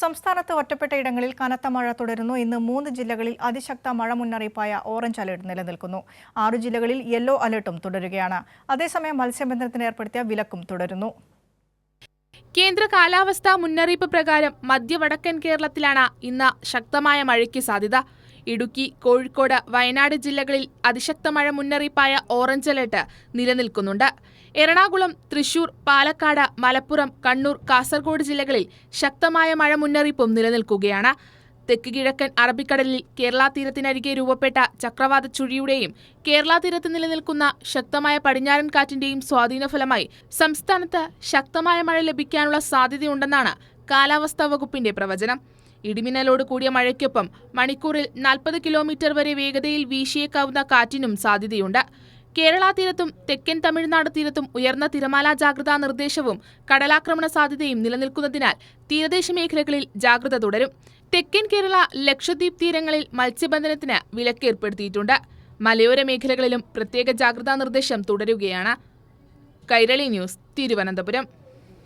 സംസ്ഥാനത്ത് ഒറ്റപ്പെട്ട ഇടങ്ങളിൽ കനത്ത മഴ തുടരുന്നു. ഇന്ന് 3 ജില്ലകളിൽ അതിശക്ത മഴ മുന്നറിയിപ്പായ ഓറഞ്ച് അലർട്ട് നിലനിൽക്കുന്നു. 6 ജില്ലകളിൽ യെല്ലോ അലർട്ടും തുടരുകയാണ്. അതേസമയം മത്സ്യബന്ധനത്തിന് ഏർപ്പെടുത്തിയ വിലക്കും തുടരുന്നു. കേന്ദ്ര കാലാവസ്ഥാ മുന്നറിയിപ്പ് പ്രകാരം മധ്യ-വടക്കൻ കേരളത്തിലാണ് ഇന്ന് ശക്തമായ മഴയ്ക്ക് സാധ്യത. ഇടുക്കി, കോഴിക്കോട്, വയനാട് ജില്ലകളിൽ അതിശക്ത മഴ മുന്നറിയിപ്പായ ഓറഞ്ച് അലർട്ട് നിലനിൽക്കുന്നുണ്ട്. എറണാകുളം, തൃശൂർ, പാലക്കാട്, മലപ്പുറം, കണ്ണൂർ, കാസർഗോഡ് ജില്ലകളിൽ ശക്തമായ മഴ മുന്നറിയിപ്പും നിലനിൽക്കുകയാണ്. തെക്ക് കിഴക്കൻ അറബിക്കടലിൽ കേരള തീരത്തിനരികെ രൂപപ്പെട്ട ചക്രവാത ചുഴിയുടെയും കേരള തീരത്ത് നിലനിൽക്കുന്ന ശക്തമായ പടിഞ്ഞാറൻ കാറ്റിന്റെയും സ്വാധീനഫലമായി സംസ്ഥാനത്ത് ശക്തമായ മഴ ലഭിക്കാനുള്ള സാധ്യതയുണ്ടെന്നാണ് കാലാവസ്ഥാ വകുപ്പിന്റെ പ്രവചനം. ഇടിമിന്നലോട് കൂടിയ മഴയ്ക്കൊപ്പം മണിക്കൂറിൽ 40 കിലോമീറ്റർ വരെ വേഗതയിൽ വീശിയേക്കാവുന്ന കാറ്റിനും സാധ്യതയുണ്ട്. കേരള തീരത്തും തെക്കൻ തമിഴ്നാട് തീരത്തും ഉയർന്ന തിരമാലാ ജാഗ്രതാ നിർദ്ദേശവും കടലാക്രമണ സാധ്യതയും നിലനിൽക്കുന്നതിനാൽ തീരദേശ മേഖലകളിൽ ജാഗ്രത തുടരും. തെക്കൻ കേരള, ലക്ഷദ്വീപ് തീരങ്ങളിൽ മത്സ്യബന്ധനത്തിന് വിലക്കേർപ്പെടുത്തിയിട്ടുണ്ട്. മലയോര മേഖലകളിലും പ്രത്യേക ജാഗ്രതാ നിർദ്ദേശം തുടരുകയാണ്. കൈരളി ന്യൂസ്, തിരുവനന്തപുരം.